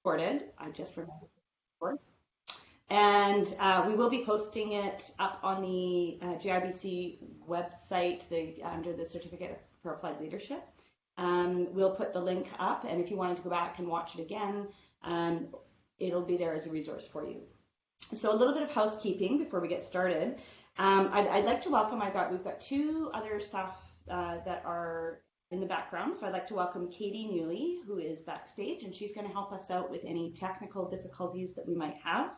recorded. I just remembered. And we will be posting it up on the JIBC website under the Certificate for Applied Leadership. We'll put the link up, and if you wanted to go back and watch it again, it'll be there as a resource for you. So a little bit of housekeeping before we get started. I'd like to welcome, we've got two other staff that are in the background. So I'd like to welcome Katie Newley, who is backstage, and she's going to help us out with any technical difficulties that we might have.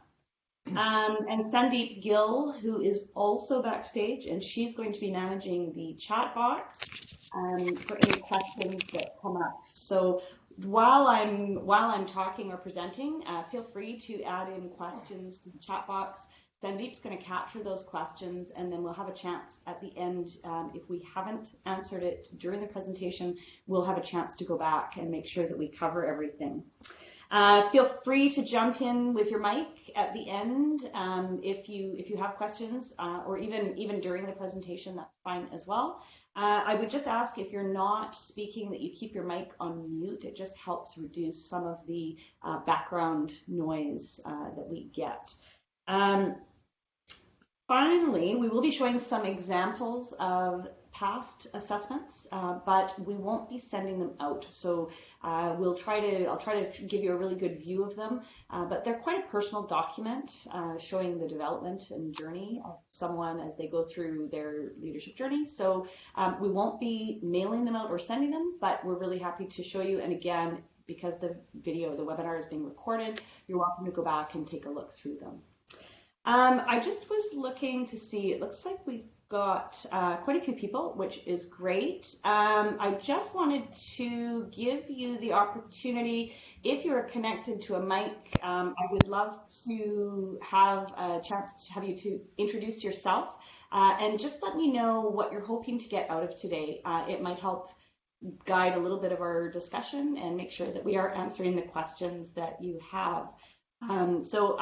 And Sandeep Gill, who is also backstage, and she's going to be managing the chat box for any questions that come up. So while I'm talking or presenting, feel free to add in questions to the chat box. Sandeep's going to capture those questions, and then we'll have a chance at the end. If we haven't answered it during the presentation, we'll have a chance to go back and make sure that we cover everything. Feel free to jump in with your mic at the end if you have questions, or even during the presentation, that's fine as well. I would just ask, if you're not speaking, that you keep your mic on mute. It just helps reduce some of the background noise that we get. Finally, we will be showing some examples of past assessments, but we won't be sending them out. So I'll try to give you a really good view of them, but they're quite a personal document showing the development and journey of someone as they go through their leadership journey. So we won't be mailing them out or sending them, but we're really happy to show you. And again, because the webinar is being recorded, you're welcome to go back and take a look through them. I just was looking to see, it looks like we've got quite a few people, which is great. I just wanted to give you the opportunity, if you're connected to a mic, I would love to have a chance to have you to introduce yourself and just let me know what you're hoping to get out of today. It might help guide a little bit of our discussion and make sure that we are answering the questions that you have. So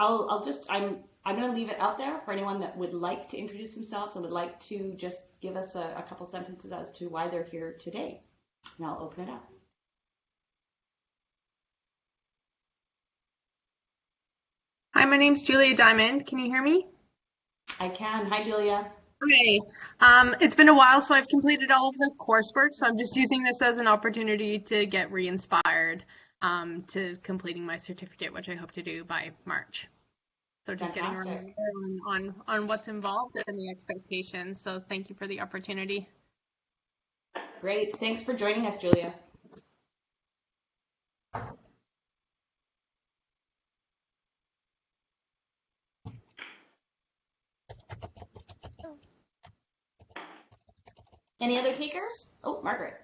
I'm going to leave it out there for anyone that would like to introduce themselves and would like to just give us a couple sentences as to why they're here today. And I'll open it up. Hi, my name's Julia Diamond. Can you hear me? I can. Hi, Julia. Okay. It's been a while, so I've completed all of the coursework, so I'm just using this as an opportunity to get re-inspired to completing my certificate, which I hope to do by March. So just Fantastic. getting a reminder on what's involved and the expectations. So thank you for the opportunity. Great. Thanks for joining us, Julia. Any other takers? Oh, Margaret.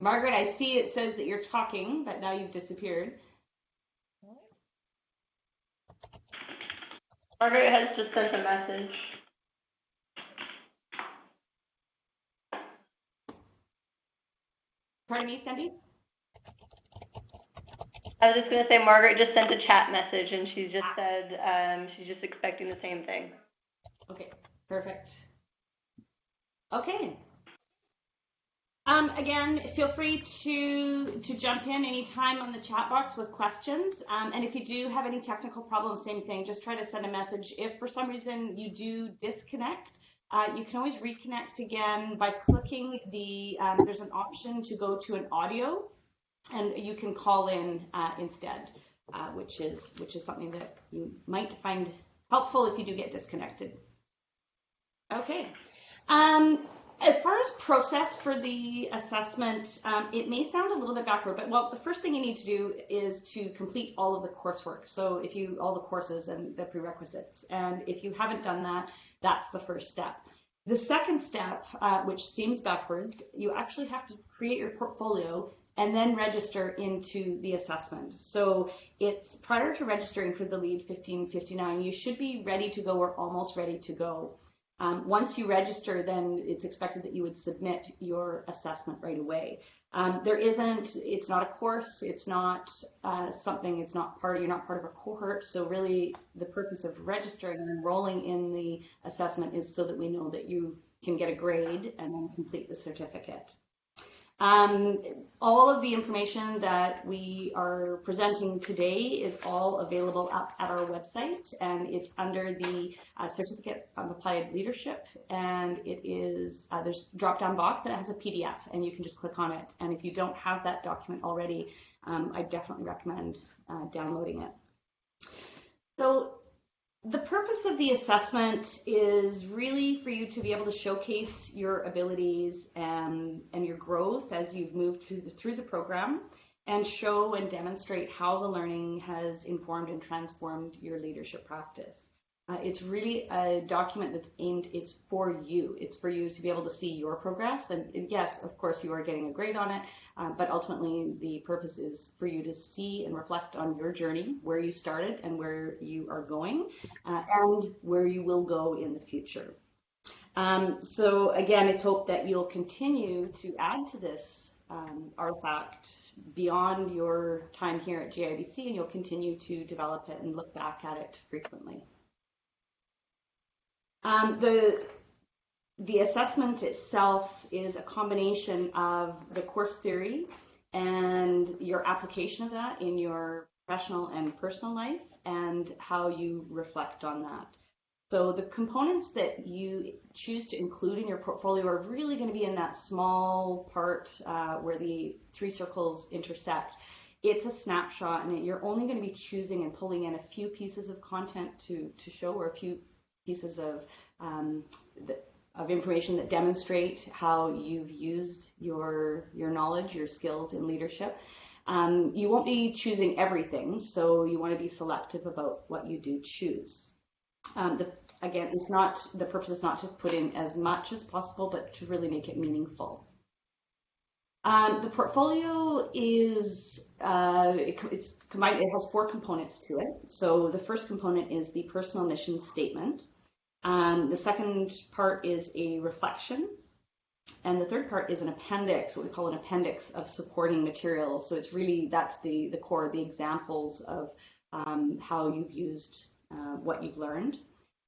Margaret, I see it says that you're talking, but now you've disappeared. Margaret has just sent a message. Pardon me, Sandy? I was just going to say Margaret just sent a chat message, and she just said she's just expecting the same thing. Okay, perfect. Okay. Again, feel free to jump in anytime on the chat box with questions. And if you do have any technical problems, same thing, just try to send a message. If for some reason you do disconnect, you can always reconnect again by clicking there's an option to go to an audio, and you can call in instead, which is something that you might find helpful if you do get disconnected. Okay. As far as process for the assessment, it may sound a little bit backward, but well, the first thing you need to do is to complete all of the coursework. So all the courses and the prerequisites. And if you haven't done that, that's the first step. The second step, which seems backwards, you actually have to create your portfolio and then register into the assessment. So it's prior to registering for the LEAD-1559, you should be ready to go or almost ready to go. Once you register, then it's expected that you would submit your assessment right away. It's not a course, it's not you're not part of a cohort. So really the purpose of registering and enrolling in the assessment is so that we know that you can get a grade and then complete the certificate. All of the information that we are presenting today is all available up at our website, and it's under the Certificate of Applied Leadership, and it is, there's a drop-down box and it has a PDF, and you can just click on it. And if you don't have that document already, I definitely recommend downloading it. So the purpose of the assessment is really for you to be able to showcase your abilities and your growth as you've moved through the program, and show and demonstrate how the learning has informed and transformed your leadership practice. It's really a document that's it's for you. It's for you to be able to see your progress. And yes, of course, you are getting a grade on it, but ultimately the purpose is for you to see and reflect on your journey, where you started and where you are going, and where you will go in the future. So again, it's hoped that you'll continue to add to this artifact beyond your time here at JIBC, and you'll continue to develop it and look back at it frequently. The assessment itself is a combination of the course theory and your application of that in your professional and personal life, and how you reflect on that. So the components that you choose to include in your portfolio are really going to be in that small part where the three circles intersect. It's a snapshot, and you're only going to be choosing and pulling in a few pieces of content to show, or a few pieces of information that demonstrate how you've used your knowledge, your skills in leadership. You won't be choosing everything, so you want to be selective about what you do choose. Again, the purpose is not to put in as much as possible, but to really make it meaningful. The portfolio is it's combined. It has 4 components to it. So the first component is the personal mission statement. The second part is a reflection, and the third part is an appendix, what we call an appendix of supporting material. So it's really, that's the core, the examples of how you've used what you've learned.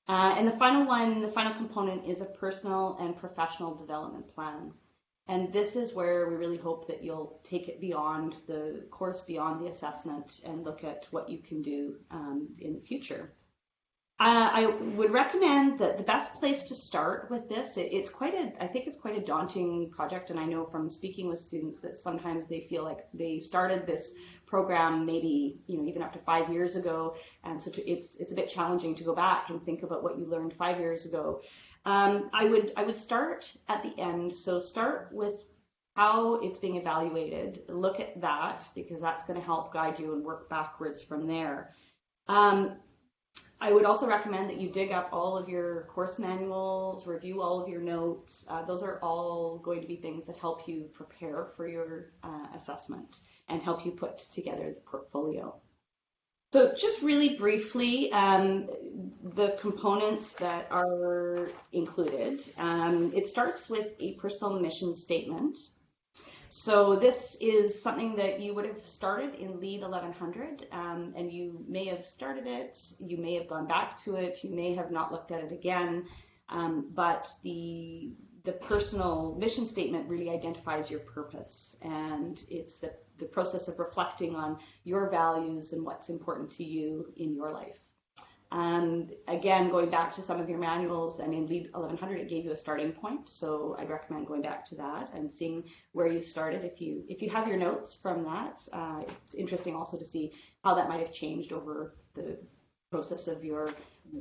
And the final component is a personal and professional development plan. And this is where we really hope that you'll take it beyond the course, beyond the assessment, and look at what you can do in the future. I would recommend that the best place to start with this, I think it's quite a daunting project, and I know from speaking with students that sometimes they feel like they started this program maybe even up to 5 years ago, and so it's a bit challenging to go back and think about what you learned 5 years ago. I would start at the end, so start with how it's being evaluated. Look at that, because that's going to help guide you and work backwards from there. I would also recommend that you dig up all of your course manuals, review all of your notes. Those are all going to be things that help you prepare for your assessment and help you put together the portfolio. So just really briefly, the components that are included. It starts with a personal mission statement. So this is something that you would have started in LEAD 1100, and you may have started it, you may have gone back to it, you may have not looked at it again, but the personal mission statement really identifies your purpose, and it's the process of reflecting on your values and what's important to you in your life. Again, going back to some of your manuals, and in LEAD 1100, it gave you a starting point. So I'd recommend going back to that and seeing where you started. If you have your notes from that, it's interesting also to see how that might have changed over the process of your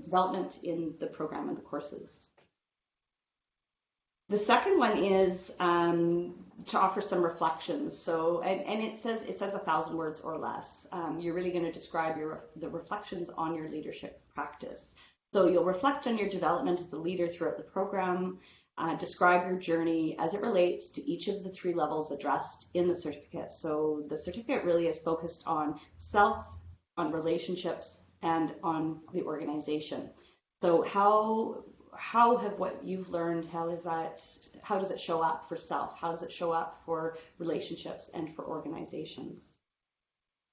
development in the program and the courses. The second one is to offer some reflections. So, and it says 1,000 words or less. You're really going to describe the reflections on your leadership practice. So you'll reflect on your development as a leader throughout the program, describe your journey as it relates to each of the 3 levels addressed in the certificate. So the certificate really is focused on self, on relationships, and on the organization. So how how have what you've learned, how does it show up for self? How does it show up for relationships and for organizations?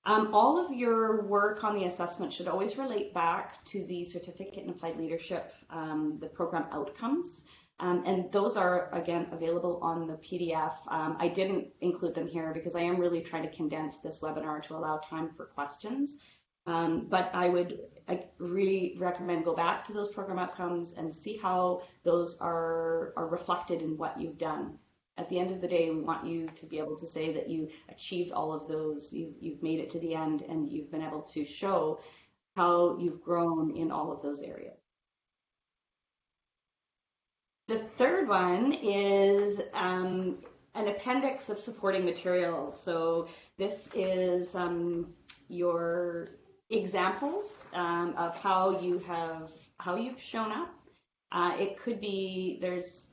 All of your work on the assessment should always relate back to the certificate in applied leadership, the program outcomes. And those are, again, available on the PDF. I didn't include them here because I am really trying to condense this webinar to allow time for questions. But I really recommend go back to those program outcomes and see how those are reflected in what you've done. At the end of the day, we want you to be able to say that you achieved all of those, you've made it to the end, and you've been able to show how you've grown in all of those areas. The third one is an appendix of supporting materials. So this is your examples of how you've shown up. It could be this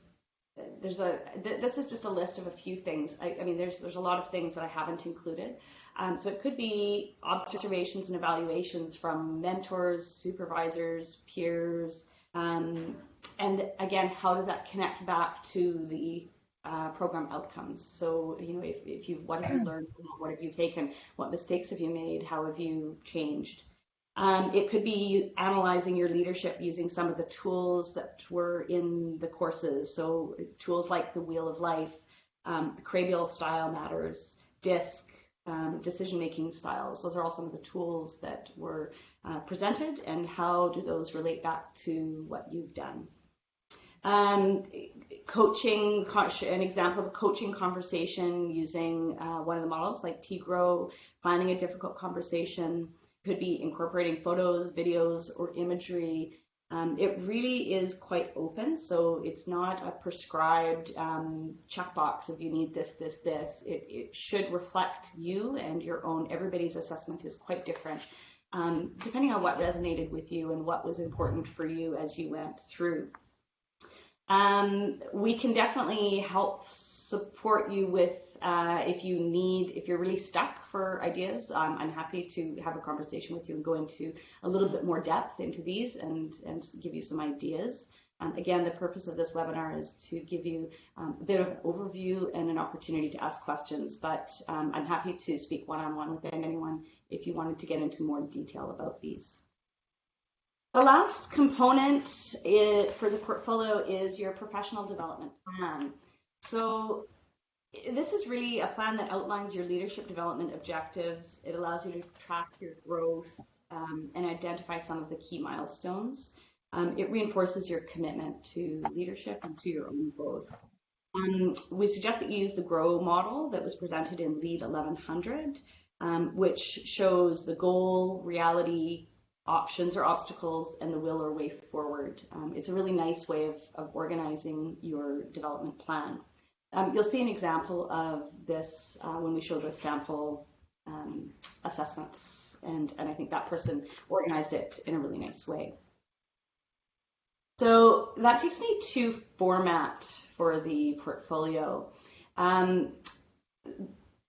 is just a list of a few things. I mean, there's a lot of things that I haven't included. So it could be observations and evaluations from mentors, supervisors, peers, and again, how does that connect back to the program outcomes? So, what have you learned from that? What have you taken? What mistakes have you made? How have you changed? It could be analyzing your leadership using some of the tools that were in the courses. So tools like the Wheel of Life, the Craybill Style Matters, DISC, decision-making styles. Those are all some of the tools that were presented, and how do those relate back to what you've done. Coaching, an example of a coaching conversation using one of the models like TGRO, planning a difficult conversation, could be incorporating photos, videos, or imagery. It really is quite open, so it's not a prescribed checkbox if you need this, this, this. It should reflect you and your own. Everybody's assessment is quite different, depending on what resonated with you and what was important for you as you went through. We can definitely help support you with if you're really stuck for ideas. I'm happy to have a conversation with you and go into a little bit more depth into these and give you some ideas. Again, the purpose of this webinar is to give you a bit of an overview and an opportunity to ask questions, but I'm happy to speak one-on-one with anyone if you wanted to get into more detail about these. The last component for the portfolio is your professional development plan. So this is really a plan that outlines your leadership development objectives. It allows you to track your growth and identify some of the key milestones. It reinforces your commitment to leadership and to your own growth. We suggest that you use the GROW model that was presented in LEAD-1559, which shows the goal, reality, options or obstacles, and the will or way forward. It's a really nice way of organizing your development plan. You'll see an example of this when we show the sample assessments, and I think that person organized it in a really nice way. So that takes me to format for the portfolio.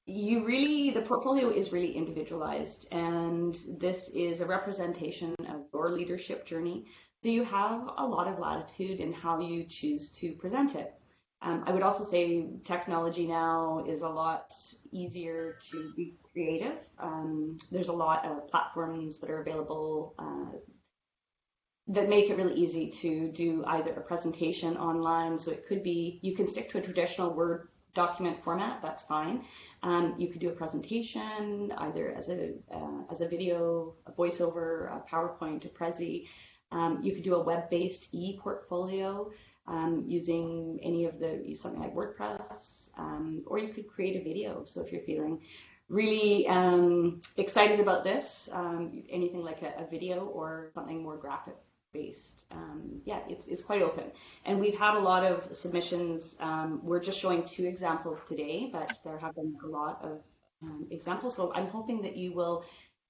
The portfolio is really individualized, and this is a representation of your leadership journey. So you have a lot of latitude in how you choose to present it. I would also say technology now is a lot easier to be creative. There's a lot of platforms that are available that make it really easy to do either a presentation online. So it could be, you can stick to a traditional Word document format, that's fine. You could do a presentation either as a video, a voiceover, a PowerPoint, a Prezi. You could do a web-based e-portfolio using something like WordPress, or you could create a video. So if you're feeling really excited about this, anything like a video or something more graphic based. It's quite open. And we've had a lot of submissions. We're just showing 2 examples today, but there have been a lot of examples. So I'm hoping that you will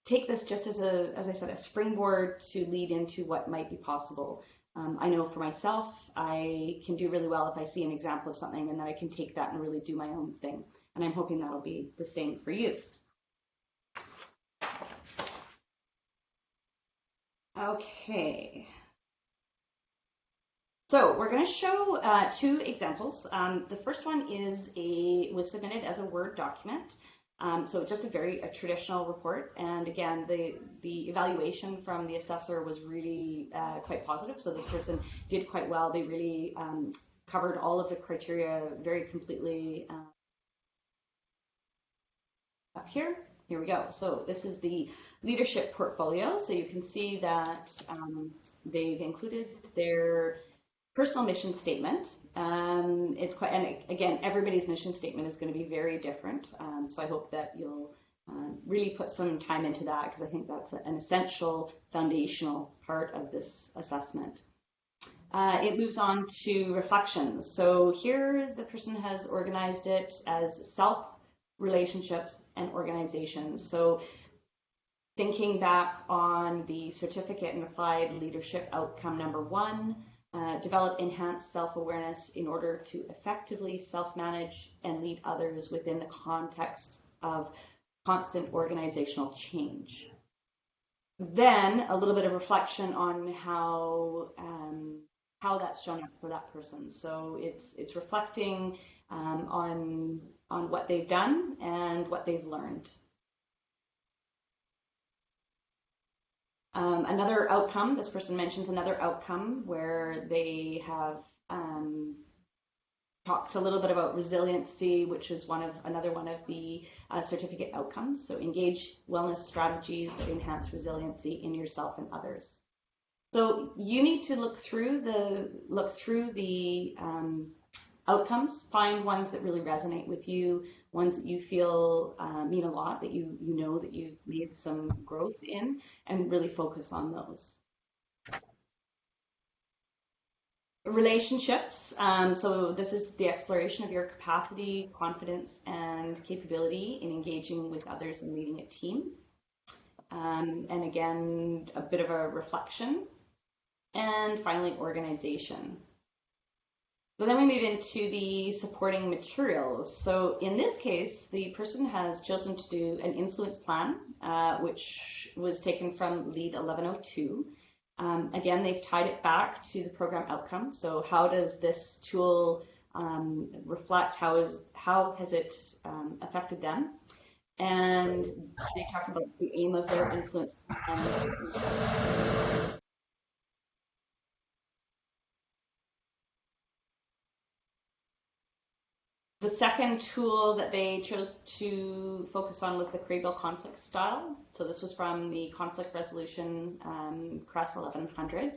take this just as I said, a springboard to lead into what might be possible. I know for myself, I can do really well if I see an example of something and then I can take that and really do my own thing. And I'm hoping that'll be the same for you. Okay. So we're going to show two examples. The first one was submitted as a Word document. So just a traditional report. And again, the evaluation from the assessor was really quite positive. So this person did quite well. They really covered all of the criteria very completely. Up here we go. So this is the leadership portfolio. So you can see that they've included their personal mission statement. And again, everybody's mission statement is going to be very different. So I hope that you'll really put some time into that, because I think that's an essential foundational part of this assessment. It moves on to reflections. So here the person has organized it as self, relationships, and organizations. So thinking back on the certificate and applied leadership outcome number 1, develop enhanced self-awareness in order to effectively self-manage and lead others within the context of constant organizational change. Then a little bit of reflection on how that's shown up for that person. So it's reflecting on what they've done and what they've learned. Another outcome, this person mentions another outcome where they have talked a little bit about resiliency, which is another one of the certificate outcomes. So engage wellness strategies that enhance resiliency in yourself and others. So you need to look through the outcomes, find ones that really resonate with you, ones that you feel mean a lot, that you know that you've made some growth in, and really focus on those. Relationships. So this is the exploration of your capacity, confidence, and capability in engaging with others and leading a team. And again, a bit of a reflection. And finally, organization. So then we move into the supporting materials. So in this case, the person has chosen to do an influence plan, which was taken from LEAD-1559. Again, they've tied it back to the program outcome. So how does this tool reflect, how has it affected them? And they talk about the aim of their influence plan. The second tool that they chose to focus on was the Craybill conflict style. So this was from the conflict resolution CRES 1100.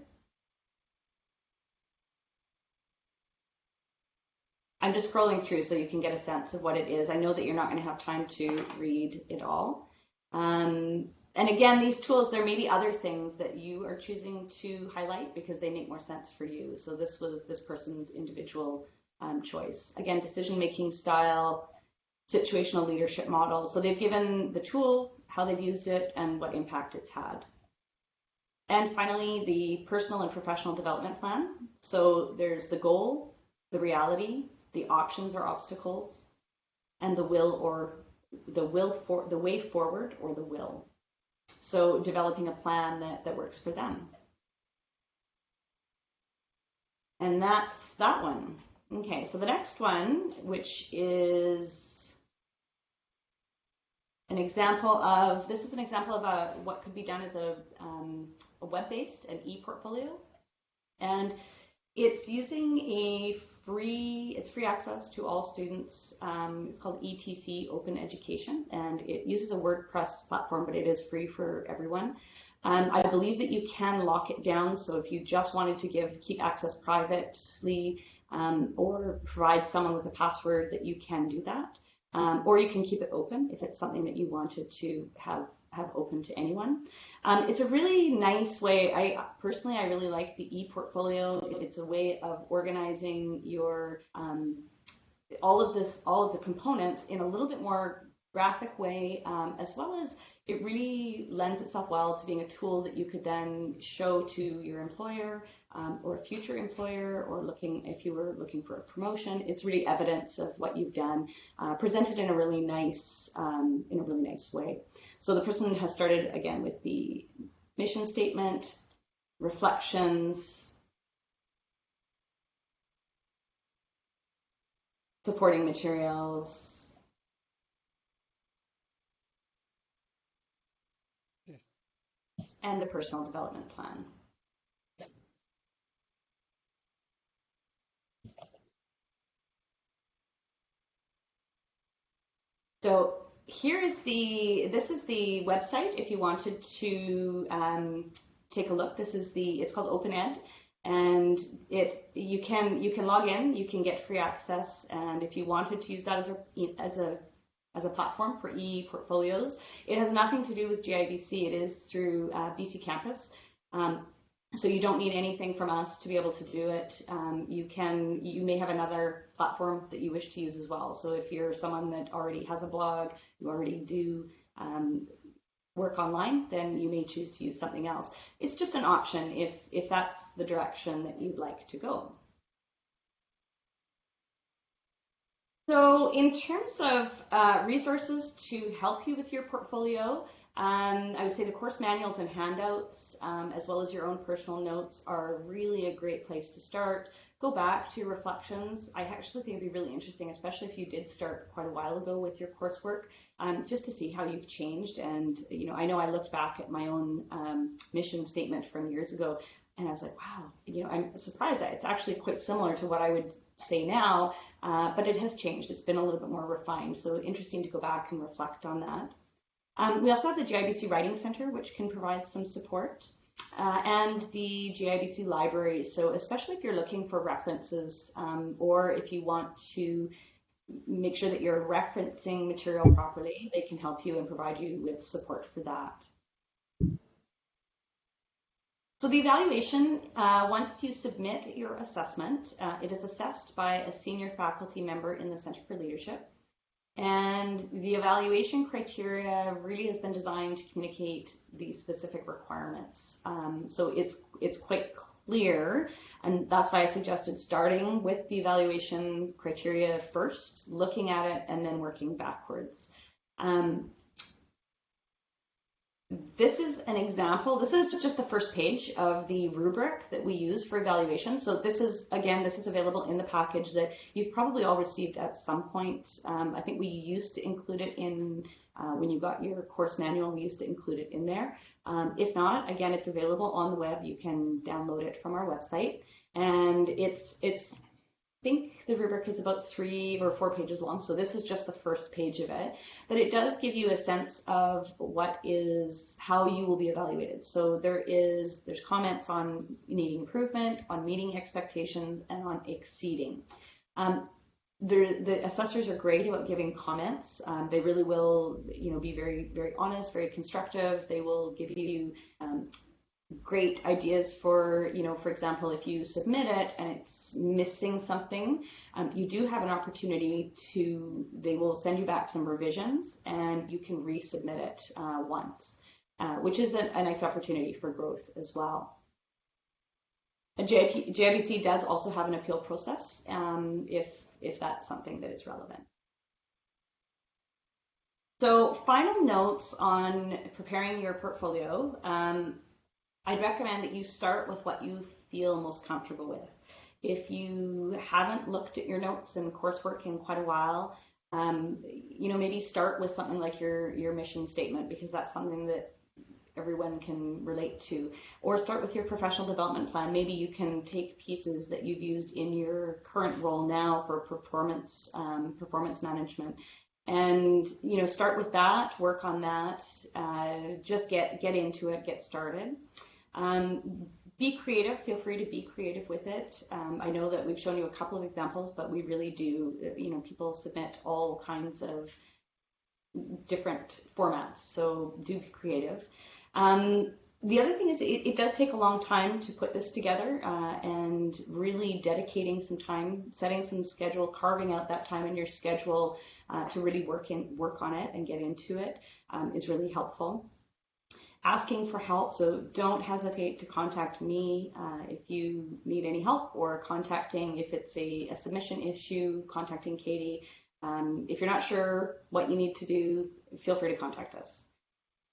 I'm just scrolling through so you can get a sense of what it is. I know that you're not going to have time to read it all. And again, these tools, there may be other things that you are choosing to highlight because they make more sense for you. So this was this person's individual choice. Again, decision-making style, situational leadership model. So they've given the tool, how they've used it, and what impact it's had. And finally, the personal and professional development plan. So there's the goal, the reality, the options or obstacles, and the way forward or the will. So developing a plan that works for them. And that's that one. Okay, so the next one, which is an example of, this is an example of what could be done as a web-based, an e-portfolio. And it's using it's free access to all students. It's called ETC Open Education, and it uses a WordPress platform, but it is free for everyone. I believe that you can lock it down, so if you just wanted to keep access privately, or provide someone with a password, that you can do that. Or you can keep it open if it's something that you wanted to have open to anyone. It's a really nice way. I really like the e-portfolio. It's a way of organizing your all of the components in a little bit more graphic way, as well as it really lends itself well to being a tool that you could then show to your employer or a future employer, or if you were looking for a promotion. It's really evidence of what you've done, presented in a really nice way. So the person has started again with the mission statement, reflections, supporting materials. And the personal development plan. So this is the website if you wanted to take a look. It's called OpenEd, and you can log in, you can get free access, and if you wanted to use that as a platform for e-portfolios, it has nothing to do with JIBC. It is through BC Campus. So you don't need anything from us to be able to do it. You may have another platform that you wish to use as well. So if you're someone that already has a blog, you already do work online, then you may choose to use something else. It's just an option if that's the direction that you'd like to go. So in terms of resources to help you with your portfolio, I would say the course manuals and handouts, as well as your own personal notes, are really a great place to start. Go back to your reflections. I actually think it'd be really interesting, especially if you did start quite a while ago with your coursework, just to see how you've changed. And, I know I looked back at my own mission statement from years ago, and I was like, wow, I'm surprised that it's actually quite similar to what I would say now, but it has changed. It's been a little bit more refined. So interesting to go back and reflect on that. We also have the JIBC Writing Center, which can provide some support, and the JIBC Library. So especially if you're looking for references or if you want to make sure that you're referencing material properly, they can help you and provide you with support for that. So the evaluation, once you submit your assessment, it is assessed by a senior faculty member in the Center for Leadership. And the evaluation criteria really has been designed to communicate the specific requirements. So it's quite clear, and that's why I suggested starting with the evaluation criteria first, looking at it, and then working backwards. This is an example. This is just the first page of the rubric that we use for evaluation. So this is available in the package that you've probably all received at some point. I think we used to include it in, when you got your course manual, we used to include it in there. If not, again, it's available on the web. You can download it from our website. And I think the rubric is about 3 or 4 pages long, so this is just the first page of it. But it does give you a sense of how you will be evaluated. So there's comments on needing improvement, on meeting expectations, and on exceeding. The assessors are great about giving comments. They really will, be very, very honest, very constructive. They will give you great ideas for example, if you submit it and it's missing something, you do have an opportunity they will send you back some revisions and you can resubmit it once, which is a nice opportunity for growth as well. JIBC does also have an appeal process if that's something that is relevant. So final notes on preparing your portfolio. I'd recommend that you start with what you feel most comfortable with. If you haven't looked at your notes and coursework in quite a while, maybe start with something like your mission statement, because that's something that everyone can relate to. Or start with your professional development plan. Maybe you can take pieces that you've used in your current role now for performance management. And, start with that, work on that, just get into it, get started. Be creative. Feel free to be creative with it. I know that we've shown you a couple of examples, but we really do, people submit all kinds of different formats, so do be creative. The other thing is it does take a long time to put this together, and really dedicating some time, setting some schedule, carving out that time in your schedule to really work on it and get into it is really helpful. Asking for help, so don't hesitate to contact me if you need any help, or contacting, if it's a submission issue, contacting Katie. If you're not sure what you need to do, feel free to contact us.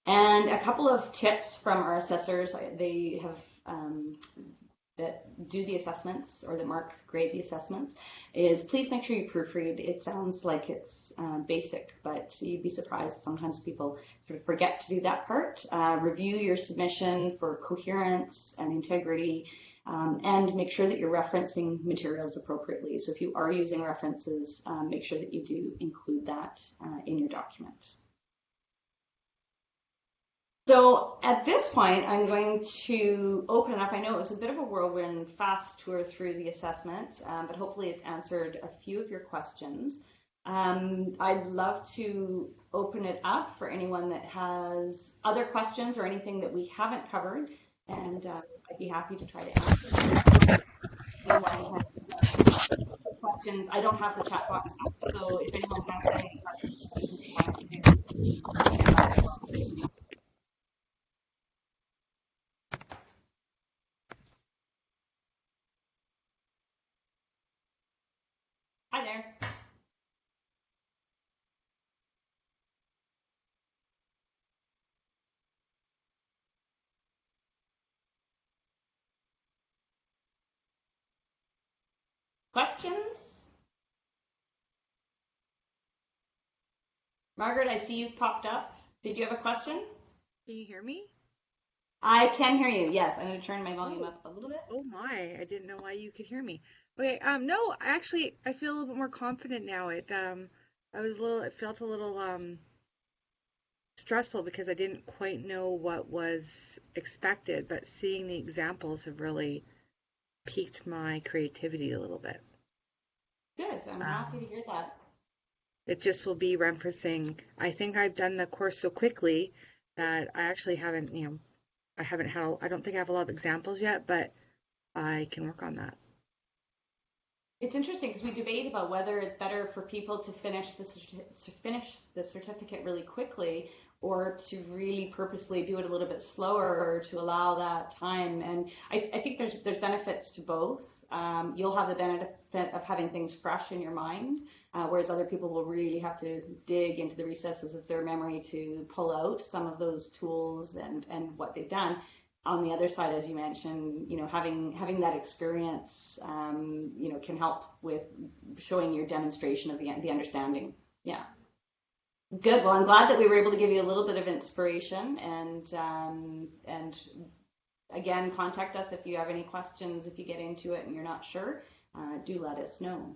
And a couple of tips from our assessors. They have that do the assessments or that grade the assessments is please make sure you proofread. It sounds like it's basic, but you'd be surprised. Sometimes people sort of forget to do that part. Review your submission for coherence and integrity, and make sure that you're referencing materials appropriately. So if you are using references, make sure that you do include that in your document. So at this point, I'm going to open it up. I know it was a bit of a whirlwind, fast tour through the assessment, but hopefully it's answered a few of your questions. I'd love to open it up for anyone that has other questions or anything that we haven't covered, and I'd be happy to try to answer. Anyone has questions, I don't have the chat box up, so if anyone has any questions, hi there. Questions? Margaret, I see you've popped up. Did you have a question? Can you hear me? I can hear you, yes. I'm going to turn my volume up a little bit. Oh my, I didn't know why you could hear me. Okay, no, actually, I feel a little bit more confident now. It felt a little stressful because I didn't quite know what was expected, but seeing the examples have really piqued my creativity a little bit. Good, I'm happy to hear that. It just will be referencing, I think I've done the course so quickly that I actually haven't, I don't think I have a lot of examples yet, but I can work on that. It's interesting because we debate about whether it's better for people to finish the certificate really quickly or to really purposely do it a little bit slower or to allow that time. And I think there's benefits to both. You'll have the benefit of having things fresh in your mind, whereas other people will really have to dig into the recesses of their memory to pull out some of those tools and what they've done. On the other side, as you mentioned, having that experience, can help with showing your demonstration of the understanding. Yeah. Good. Well, I'm glad that we were able to give you a little bit of inspiration, and again, contact us if you have any questions. If you get into it and you're not sure, do let us know.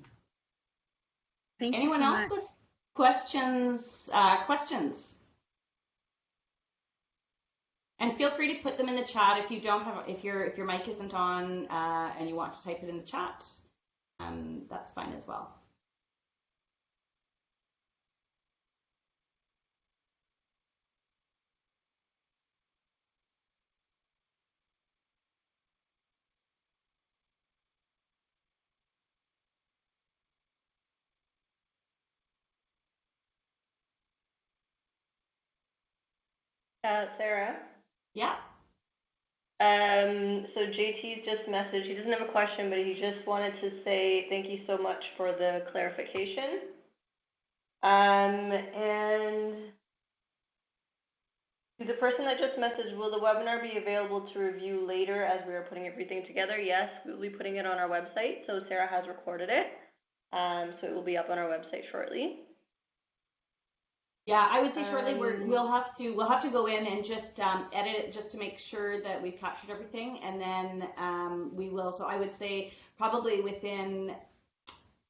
Thank you Anyone so else much. with questions? And feel free to put them in the chat if you don't have, if your mic isn't on and you want to type it in the chat. That's fine as well. Sarah? Yeah. So JT's just messaged, he doesn't have a question, but he just wanted to say thank you so much for the clarification. And the person that just messaged, will the webinar be available to review later as we are putting everything together? Yes, we'll be putting it on our website. So Sarah has recorded it. So it will be up on our website shortly. Yeah, I would say shortly we'll have to go in and just edit it just to make sure that we've captured everything, and then we will. So I would say probably within,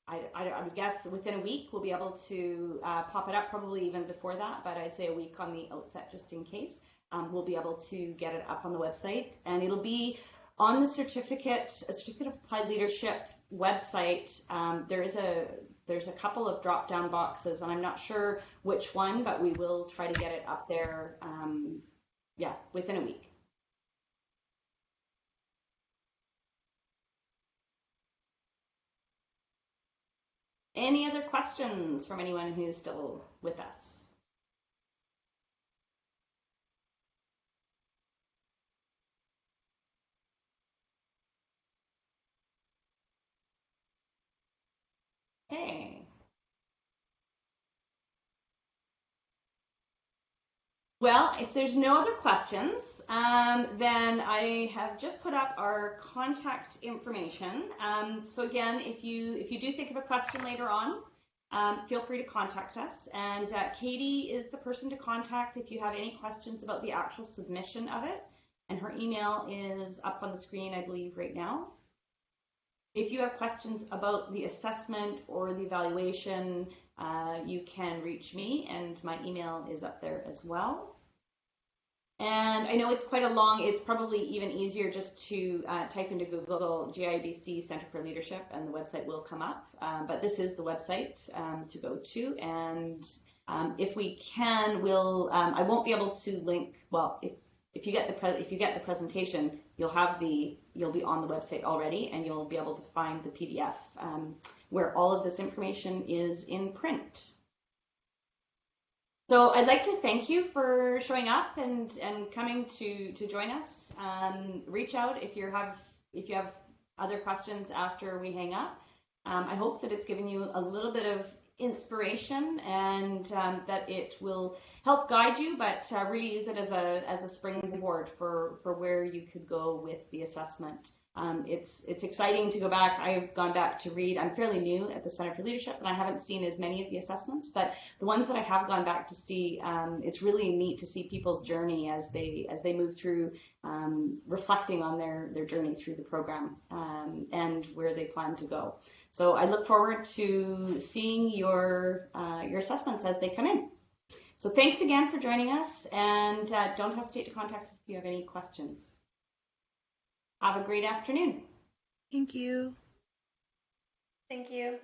I would guess within a week we'll be able to pop it up. Probably even before that, but I'd say a week on the outset just in case. We'll be able to get it up on the website, and it'll be on the certificate of applied leadership website. There's a couple of drop-down boxes, and I'm not sure which one, but we will try to get it up there, within a week. Any other questions from anyone who's still with us? Okay. Well, if there's no other questions, then I have just put up our contact information. So again, if you do think of a question later on, feel free to contact us. And Katie is the person to contact if you have any questions about the actual submission of it. And her email is up on the screen, I believe, right now. If you have questions about the assessment or the evaluation, you can reach me, and my email is up there as well. And I know it's quite a long, it's probably even easier just to type into Google JIBC Center for Leadership, and the website will come up. But this is the website to go to. And if we can, I won't be able to link, well, if you get the presentation, you'll be on the website already, and you'll be able to find the PDF where all of this information is in print. So I'd like to thank you for showing up and coming to join us. Reach out if you have other questions after we hang up. I hope that it's given you a little bit of inspiration, and that it will help guide you, but really use it as a springboard for where you could go with the assessment. It's exciting to go back. I've gone back to read. I'm fairly new at the Center for Leadership, and I haven't seen as many of the assessments, but the ones that I have gone back to see, it's really neat to see people's journey as they move through, reflecting on their journey through the program, and where they plan to go. So I look forward to seeing your assessments as they come in. So thanks again for joining us, and don't hesitate to contact us if you have any questions. Have a great afternoon. Thank you. Thank you.